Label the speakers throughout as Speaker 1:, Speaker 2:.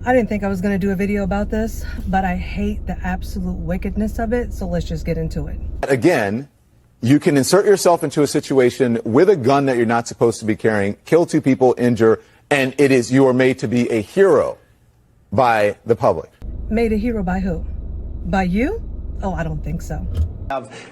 Speaker 1: I didn't think I was going to do a video about this, but I hate the absolute wickedness of it, so let's just get into it.
Speaker 2: Again, you can insert yourself into a situation with a gun that you're not supposed to be carrying, kill two people, injure, and you are made to be a hero by the public.
Speaker 1: Made a hero by who? By you? Oh, I don't think so.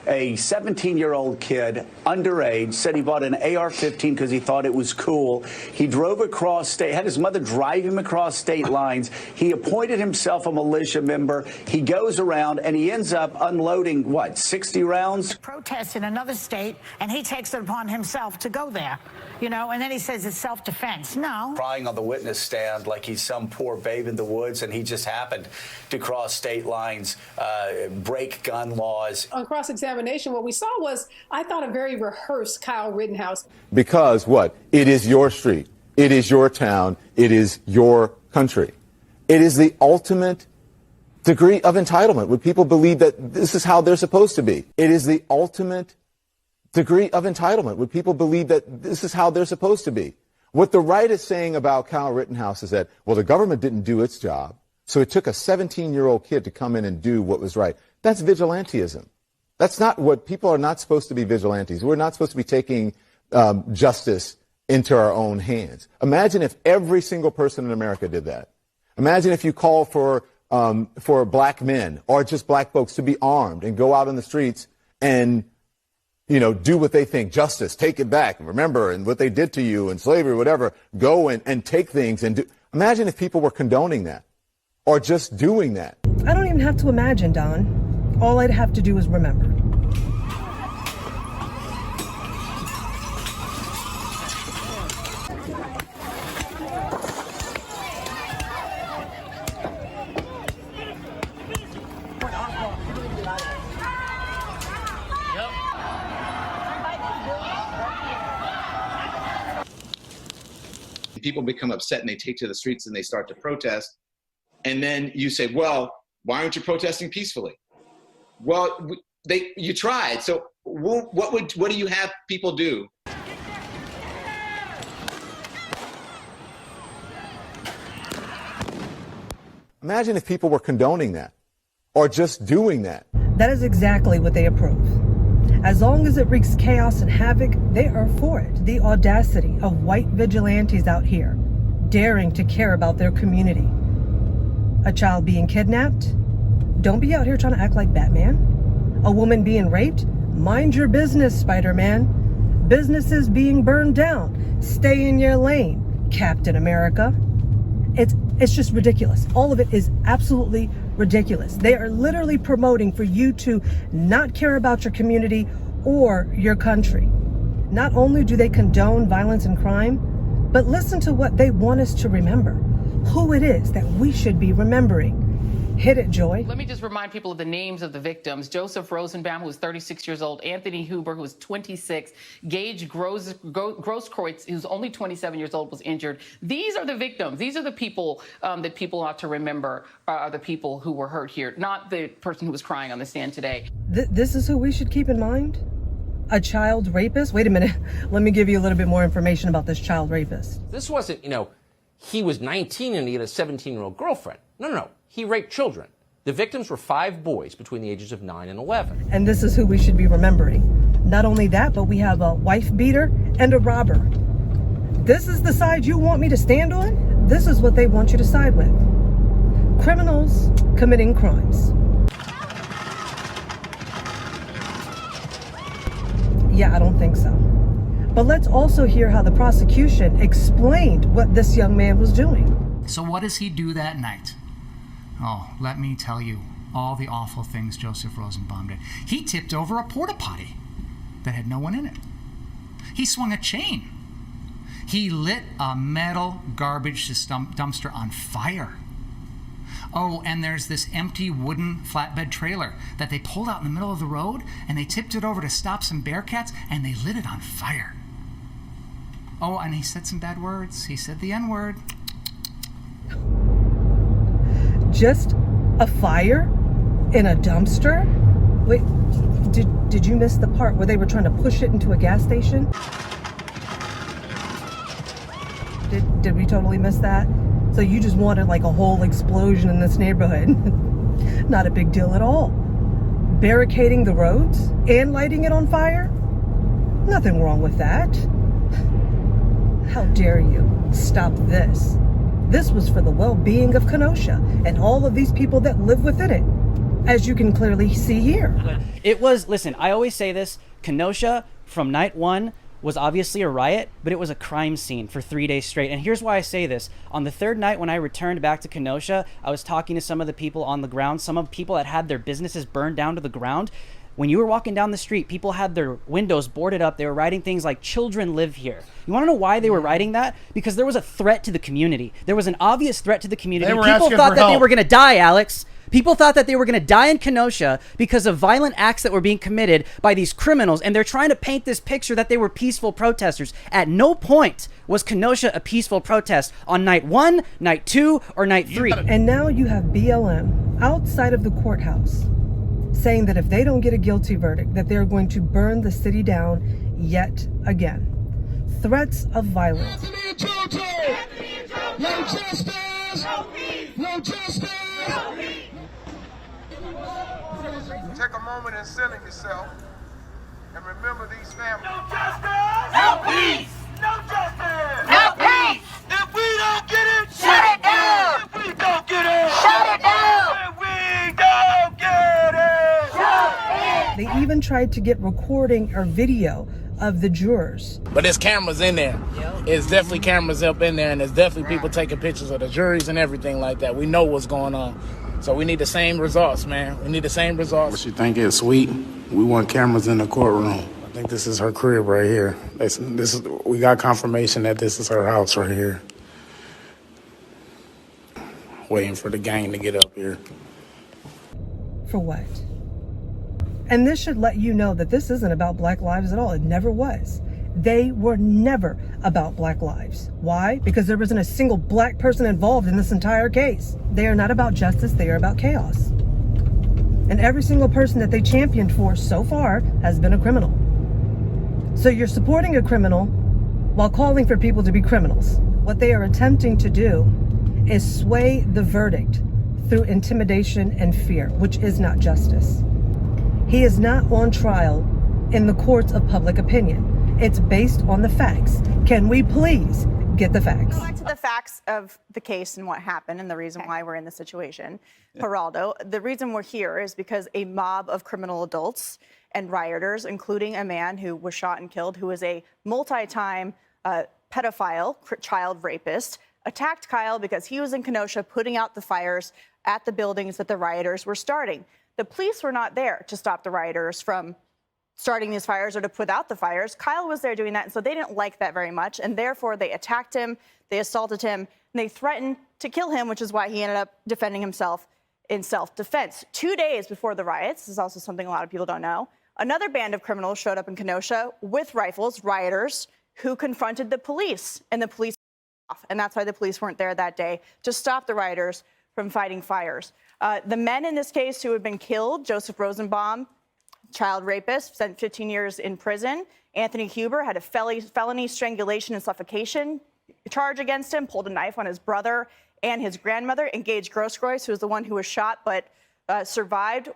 Speaker 3: A 17-year-old kid, underage, said he bought an AR-15 because he thought it was cool. He drove across state, had his mother drive him across state lines. He appointed himself a militia member. He goes around and he ends up unloading, what, 60 rounds?
Speaker 4: Protest in another state, and he takes it upon himself to go there, you know, and then he says it's self-defense. No.
Speaker 3: Crying on the witness stand like he's some poor babe in the woods, and he just happened to cross state lines, break gun laws.
Speaker 5: On cross-examination, what we saw was, I thought, a very rehearsed Kyle Rittenhouse.
Speaker 2: Because what? It is your street. It is your town. It is your country. It is the ultimate degree of entitlement when people believe that this is how they're supposed to be. It is the ultimate degree of entitlement when people believe that this is how they're supposed to be. What the right is saying about Kyle Rittenhouse is that, well, the government didn't do its job, so it took a 17-year-old kid to come in and do what was right. That's vigilantism. That's not what people are not supposed to be vigilantes. We're not supposed to be taking justice into our own hands. Imagine if every single person in America did that. Imagine if you call for black men or just black folks to be armed and go out on the streets and, you know, do what they think. Justice, take it back. Remember, and what they did to you and slavery, whatever. Go and take things and do. Imagine if people were condoning that or just doing that.
Speaker 1: I don't even have to imagine, Don. All I'd have to do is remember.
Speaker 6: People become upset and they take to the streets and they start to protest. And then you say, well, why aren't you protesting peacefully? Well, you tried. So what do you have people do?
Speaker 2: Imagine if people were condoning that or just doing that.
Speaker 1: That is exactly what they approve. As long as it wreaks chaos and havoc, they are for it. The audacity of white vigilantes out here, daring to care about their community. A child being kidnapped? Don't be out here trying to act like Batman. A woman being raped? Mind your business, Spider-Man. Businesses being burned down? Stay in your lane, Captain America. It's just ridiculous. All of it is absolutely ridiculous. They are literally promoting for you to not care about your community or your country. Not only do they condone violence and crime, but listen to what they want us to remember. Who it is that we should be remembering. Hit it, Joy.
Speaker 7: Let me just remind people of the names of the victims. Joseph Rosenbaum, who was 36 years old. Anthony Huber, who was 26. Gage Grosskreutz, who's only 27 years old, was injured. These are the victims. These are the people that people ought to remember are the people who were hurt here, not the person who was crying on the stand today.
Speaker 1: This is who we should keep in mind? A child rapist? Wait a minute. Let me give you a little bit more information about this child rapist.
Speaker 8: This wasn't, he was 19 and he had a 17-year-old girlfriend. No. He raped children. The victims were 5 boys between the ages of 9 and 11.
Speaker 1: And this is who we should be remembering. Not only that, but we have a wife beater and a robber. This is the side you want me to stand on? This is what they want you to side with. Criminals committing crimes. Yeah, I don't think so. But let's also hear how the prosecution explained what this young man was doing.
Speaker 9: So what does he do that night? Oh, let me tell you all the awful things Joseph Rosenbaum did. He tipped over a porta potty that had no one in it. He swung a chain. He lit a metal garbage dumpster on fire. Oh, and there's this empty wooden flatbed trailer that they pulled out in the middle of the road, and they tipped it over to stop some bearcats, and they lit it on fire. Oh, and he said some bad words. He said the N-word.
Speaker 1: Just a fire in a dumpster? Wait, did you miss the part where they were trying to push it into a gas station? Did we totally miss that? So you just wanted like a whole explosion in this neighborhood. Not a big deal at all. Barricading the roads and lighting it on fire? Nothing wrong with that. How dare you stop this? This was for the well-being of Kenosha and all of these people that live within it, as you can clearly see here.
Speaker 10: It was, listen, I always say this, Kenosha from night one was obviously a riot, but it was a crime scene for 3 days straight. And here's why I say this. On the third night when I returned back to Kenosha, I was talking to some of the people on the ground, some of the people that had their businesses burned down to the ground. When you were walking down the street, people had their windows boarded up. They were writing things like, "Children live here." You want to know why they were writing that? Because there was a threat to the community. There was an obvious threat to the community. People thought that they were going to die, Alex. People thought that they were going to die in Kenosha because of violent acts that were being committed by these criminals, and they're trying to paint this picture that they were peaceful protesters. At no point was Kenosha a peaceful protest on night 1, night 2, or night 3.
Speaker 1: And now you have BLM outside of the courthouse saying that if they don't get a guilty verdict, that they're going to burn the city down yet again. Threats of violence.
Speaker 11: No justice! No justice! Take a moment and center yourself and remember these families. No justice! No peace! No justice! No peace! If we don't get it, shut it down! If we don't get it, shut it down! If we don't get it, shut it!
Speaker 1: They even tried to get recording or video of the jurors.
Speaker 12: But there's cameras in there. It's definitely cameras up in there, and there's definitely people taking pictures of the juries and everything like that. We know what's going on. So we need the same results, man. We need the same results.
Speaker 13: What you think is sweet? We want cameras in the courtroom. I think this is her crib right here. We got confirmation that this is her house right here. Waiting for the gang to get up here.
Speaker 1: For what? And this should let you know that this isn't about Black lives at all. It never was. They were never about Black lives. Why? Because there wasn't a single Black person involved in this entire case. They are not about justice, they are about chaos. And every single person that they championed for so far has been a criminal. So you're supporting a criminal while calling for people to be criminals. What they are attempting to do is sway the verdict through intimidation and fear, which is not justice. He is not on trial in the courts of public opinion. It's based on the facts. Can we please get the facts?
Speaker 14: Go back to the facts of the case and what happened and the reason why we're in this situation. Geraldo, the reason we're here is because a mob of criminal adults and rioters, including a man who was shot and killed, who is a multi-time pedophile, child rapist, attacked Kyle because he was in Kenosha putting out the fires at the buildings that the rioters were starting. The police were not there to stop the rioters from starting these fires or to put out the fires. Kyle was there doing that, and so they didn't like that very much, and therefore they attacked him, they assaulted him, and they threatened to kill him, which is why he ended up defending himself in self-defense. 2 days before the riots, this is also something a lot of people don't know, another band of criminals showed up in Kenosha with rifles, rioters, who confronted the police, and the police off, and that's why the police weren't there that day, to stop the rioters from fighting fires. The men in this case who have been killed, Joseph Rosenbaum, child rapist, spent 15 years in prison. Anthony Huber had a felony strangulation and suffocation charge against him, pulled a knife on his brother and his grandmother. Engaged Grosskreutz, who was the one who was shot but survived,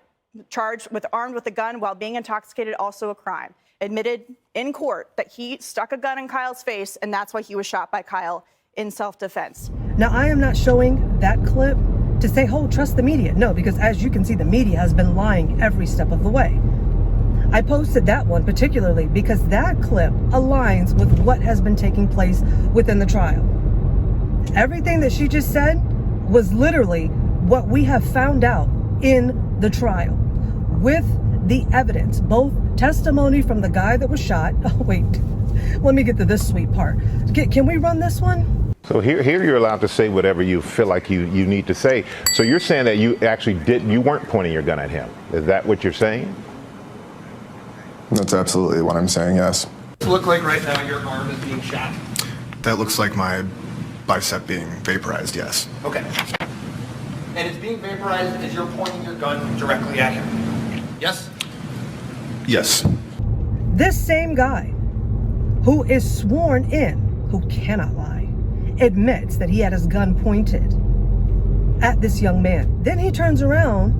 Speaker 14: charged with armed with a gun while being intoxicated, also a crime. Admitted in court that he stuck a gun in Kyle's face, and that's why he was shot by Kyle in self-defense.
Speaker 1: Now, I am not showing that clip to say, oh, trust the media. No, because as you can see, the media has been lying every step of the way. I posted that one particularly because that clip aligns with what has been taking place within the trial. Everything that she just said was literally what we have found out in the trial with the evidence, both testimony from the guy that was shot. Oh, wait, let me get to this sweet part. Can we run this one?
Speaker 15: So here you're allowed to say whatever you feel like you need to say. So you're saying that you actually you weren't pointing your gun at him. Is that what you're saying?
Speaker 16: That's absolutely what I'm saying, yes.
Speaker 17: Does it look like right now your arm is being shot?
Speaker 16: That looks like my bicep being vaporized, yes.
Speaker 17: Okay. And it's being vaporized as you're pointing your gun directly at him? Yes?
Speaker 16: Yes.
Speaker 1: This same guy who is sworn in, who cannot lie, admits that he had his gun pointed at this young man. Then he turns around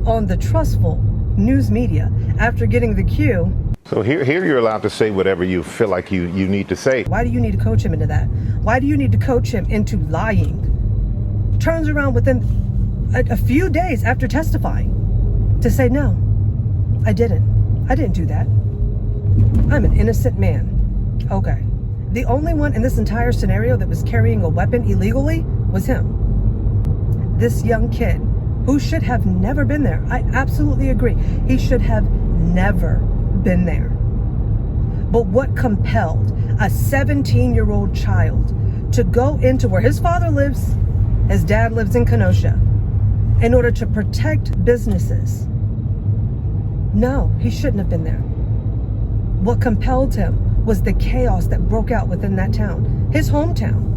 Speaker 1: on the trustful news media after getting the cue.
Speaker 15: So here you're allowed to say whatever you feel like you need to say.
Speaker 1: Why do you need to coach him into that? Why do you need to coach him into lying? Turns around within a few days after testifying to say, no, I didn't do that. I'm an innocent man. Okay. The only one in this entire scenario that was carrying a weapon illegally was him. This young kid who should have never been there. I absolutely agree. He should have never been there. But what compelled a 17-year-old child to go into where his father lives, his dad lives in Kenosha, in order to protect businesses? No, he shouldn't have been there. What compelled him was the chaos that broke out within that town, his hometown.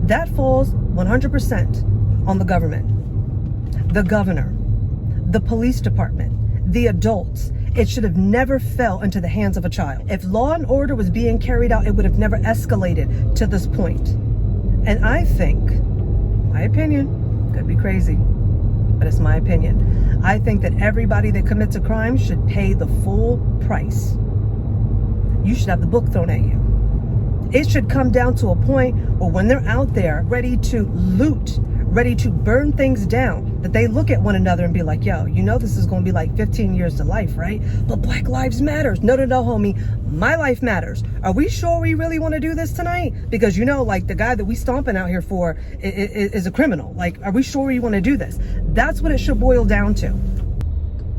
Speaker 1: That falls 100% on the government, the governor, the police department, the adults. It should have never fell into the hands of a child. If law and order was being carried out, it would have never escalated to this point. And I think, my opinion, could be crazy, but it's my opinion. I think that everybody that commits a crime should pay the full price. You should have the book thrown at you. It should come down to a point where when they're out there ready to loot, ready to burn things down, that they look at one another and be like, yo, you know this is going to be like 15 years to life, right? But Black Lives Matters. No, homie. My life matters. Are we sure we really want to do this tonight? Because, you know, like the guy that we stomping out here for is a criminal. Like, are we sure we want to do this? That's what it should boil down to.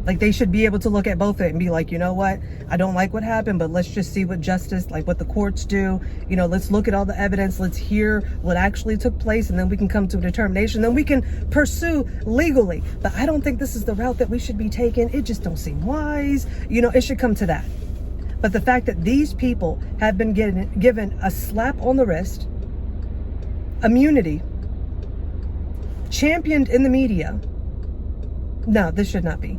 Speaker 1: Like, they should be able to look at both of it and be like, you know what? I don't like what happened, but let's just see what justice, like what the courts do. You know, let's look at all the evidence. Let's hear what actually took place, and then we can come to a determination. Then we can pursue legally. But I don't think this is the route that we should be taking. It just don't seem wise. You know, it should come to that. But the fact that these people have been given a slap on the wrist, immunity, championed in the media, no, this should not be.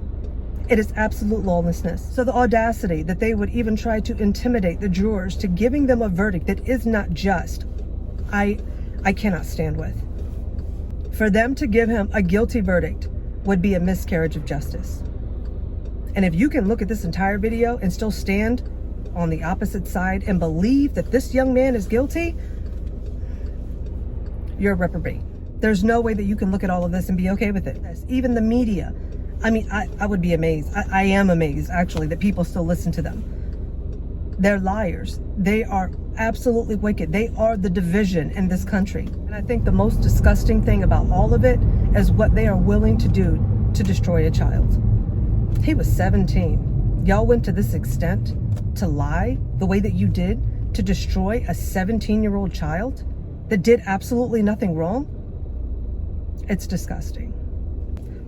Speaker 1: It is absolute lawlessness. So the audacity that they would even try to intimidate the jurors to giving them a verdict that is not just, I cannot stand with. For them to give him a guilty verdict would be a miscarriage of justice. And if you can look at this entire video and still stand on the opposite side and believe that this young man is guilty, you're a reprobate. There's no way that you can look at all of this and be okay with it. Even the media. I mean, I would be amazed. I am amazed, actually, that people still listen to them. They're liars. They are absolutely wicked. They are the division in this country. And I think the most disgusting thing about all of it is what they are willing to do to destroy a child. He was 17. Y'all went to this extent to lie the way that you did to destroy a 17-year-old child that did absolutely nothing wrong? It's disgusting.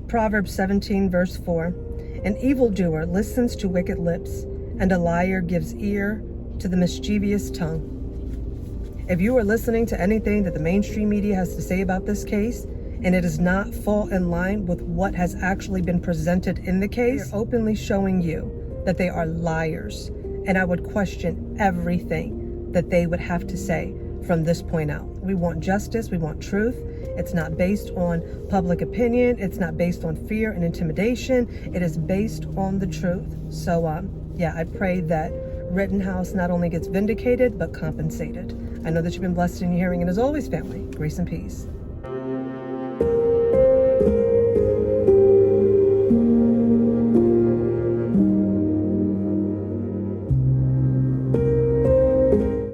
Speaker 1: Proverbs 17, verse 4, an evildoer listens to wicked lips, and a liar gives ear to the mischievous tongue. If you are listening to anything that the mainstream media has to say about this case, and it does not fall in line with what has actually been presented in the case, they're openly showing you that they are liars. And I would question everything that they would have to say from this point out. We want justice. We want truth. It's not based on public opinion. It's not based on fear and intimidation. It is based on the truth. So, yeah, I pray that Rittenhouse not only gets vindicated, but compensated. I know that you've been blessed in your hearing. And as always, family, grace and peace.